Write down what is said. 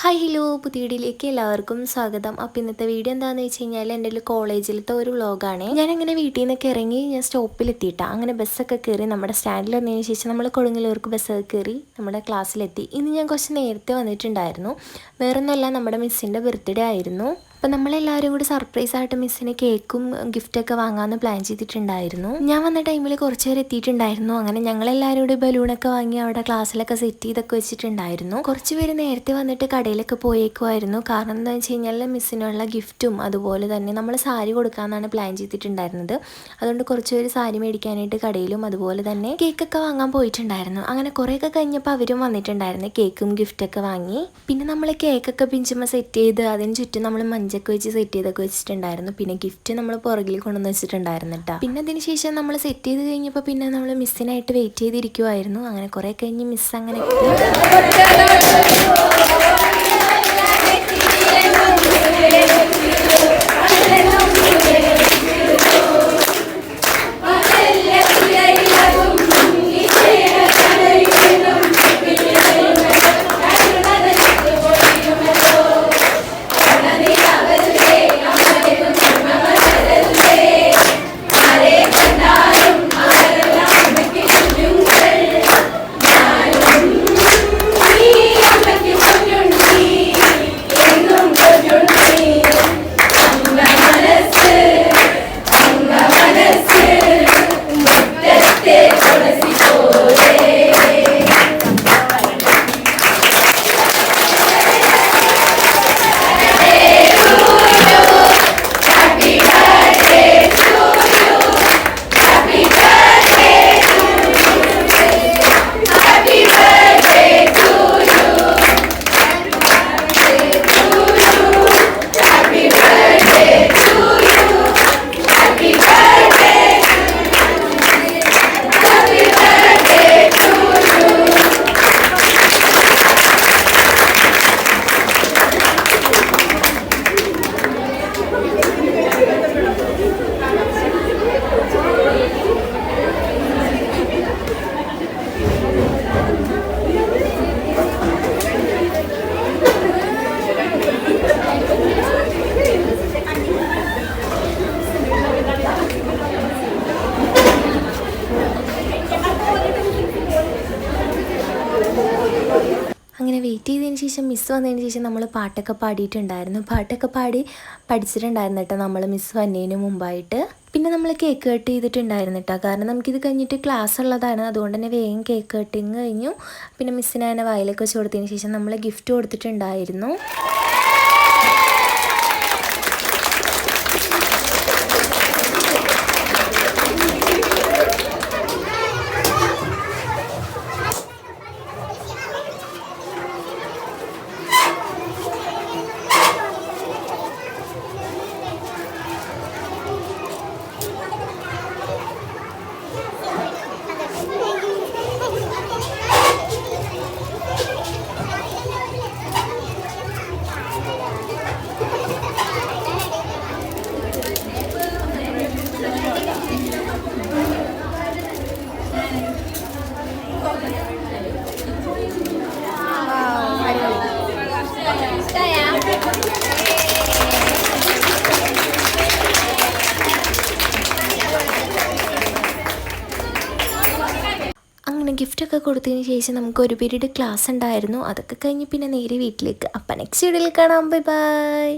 Hi hello പുതിയ വീഡിയോയിലേക്ക് എല്ലാവർക്കും സ്വാഗതം. അപ്പോൾ ഇന്നത്തെ വീഡിയോ എന്താണെന്ന് വെച്ച് കഴിഞ്ഞാൽ എൻ്റെ ഒരു കോളേജിലത്തെ ഒരു വ്ളോഗാണ്. ഞാനങ്ങനെ വീട്ടിൽ നിന്നൊക്കെ ഇറങ്ങി ഞാൻ സ്റ്റോപ്പിലെത്തിയിട്ടാണ്. അങ്ങനെ ബസ്സൊക്കെ കയറി നമ്മുടെ സ്റ്റാൻഡിൽ വന്നതിന് ശേഷം നമ്മൾ കൊടുങ്ങല്ലൂർക്ക് ബസ്സൊക്കെ കയറി നമ്മുടെ ക്ലാസ്സിലെത്തി. ഇന്ന് ഞാൻ കുറച്ച് നേരത്തെ വന്നിട്ടുണ്ടായിരുന്നു. വേറൊന്നുമല്ല, നമ്മുടെ മിസ്സിൻ്റെ ബർത്ത്ഡേ ആയിരുന്നു. അപ്പം നമ്മളെല്ലാവരും കൂടി സർപ്രൈസായിട്ട് മിസ്സിന് കേക്കും ഗിഫ്റ്റൊക്കെ വാങ്ങാമെന്ന് പ്ലാൻ ചെയ്തിട്ടുണ്ടായിരുന്നു. ഞാൻ വന്ന ടൈമിൽ കുറച്ച് പേര് എത്തിയിട്ടുണ്ടായിരുന്നു. അങ്ങനെ ഞങ്ങളെല്ലാവരും കൂടി ബലൂണൊക്കെ വാങ്ങി അവിടെ ക്ലാസ്സിലൊക്കെ സെറ്റ് ചെയ്തൊക്കെ വെച്ചിട്ടുണ്ടായിരുന്നു. കുറച്ച് പേര് നേരത്തെ വന്നിട്ട് കടയിലൊക്കെ പോയേക്കുമായിരുന്നു. കാരണം എന്താണെന്ന് വെച്ച് കഴിഞ്ഞാൽ മിസ്സിനുള്ള ഗിഫ്റ്റും അതുപോലെ തന്നെ നമ്മൾ സാരി കൊടുക്കാമെന്നാണ് പ്ലാൻ ചെയ്തിട്ടുണ്ടായിരുന്നത്. അതുകൊണ്ട് കുറച്ച് പേര് സാരി മേടിക്കാനായിട്ട് കടയിലും അതുപോലെ തന്നെ കേക്കൊക്കെ വാങ്ങാൻ പോയിട്ടുണ്ടായിരുന്നു. അങ്ങനെ കുറേയൊക്കെ കഴിഞ്ഞപ്പോൾ അവരും വന്നിട്ടുണ്ടായിരുന്നു, കേക്കും ഗിഫ്റ്റൊക്കെ വാങ്ങി. പിന്നെ നമ്മൾ കേക്കൊക്കെ പിഞ്ചുമ്പോൾ സെറ്റ് ചെയ്ത് അതിന് ചുറ്റും നമ്മൾ മഞ്ചൊക്കെ വെച്ച് സെറ്റ് ചെയ്തൊക്കെ വെച്ചിട്ടുണ്ടായിരുന്നു. പിന്നെ ഗിഫ്റ്റ് നമ്മൾ പുറകിൽ കൊണ്ടുവന്ന് വെച്ചിട്ടുണ്ടായിരുന്നു കേട്ടോ. പിന്നെ അതിന് ശേഷം നമ്മൾ സെറ്റ് ചെയ്ത് കഴിഞ്ഞപ്പോൾ പിന്നെ നമ്മൾ മിസ്സിനായിട്ട് വെയിറ്റ് ചെയ്തിരിക്കുമായിരുന്നു. അങ്ങനെ കുറേ കഴിഞ്ഞ് മിസ് അങ്ങനെ അങ്ങനെ വെയിറ്റ് ചെയ്തതിന് ശേഷം മിസ്സ് വന്നതിന് ശേഷം നമ്മൾ പാട്ടൊക്കെ പാടിയിട്ടുണ്ടായിരുന്നു. പാട്ടൊക്കെ പാടി പഠിച്ചിട്ടുണ്ടായിരുന്നു കേട്ടോ നമ്മൾ മിസ്സ് വന്നതിന് മുമ്പായിട്ട്. പിന്നെ നമ്മൾ കേക്ക് കട്ട് ചെയ്തിട്ടുണ്ടായിരുന്നു കേട്ടോ. കാരണം നമുക്കിത് കഴിഞ്ഞിട്ട് ക്ലാസ് ഉള്ളതാണ്. അതുകൊണ്ട് തന്നെ വേഗം കേക്ക് കട്ടിങ് കഴിഞ്ഞു. പിന്നെ മിസ്സിന് തന്നെ വായിലൊക്കെ വെച്ച് കൊടുത്തതിന് ശേഷം നമ്മൾ ഗിഫ്റ്റ് കൊടുത്തിട്ടുണ്ടായിരുന്നു. അങ്ങനെ ഗിഫ്റ്റൊക്കെ കൊടുത്തതിന് ശേഷം നമുക്ക് ഒരു പീരീഡ് ക്ലാസ് ഉണ്ടായിരുന്നു. അതൊക്കെ കഴിഞ്ഞ് പിന്നെ നേരെ വീട്ടിലേക്ക്. അപ്പം നെക്സ്റ്റ് വീഡിയോയിൽ കാണാം. Bye bye.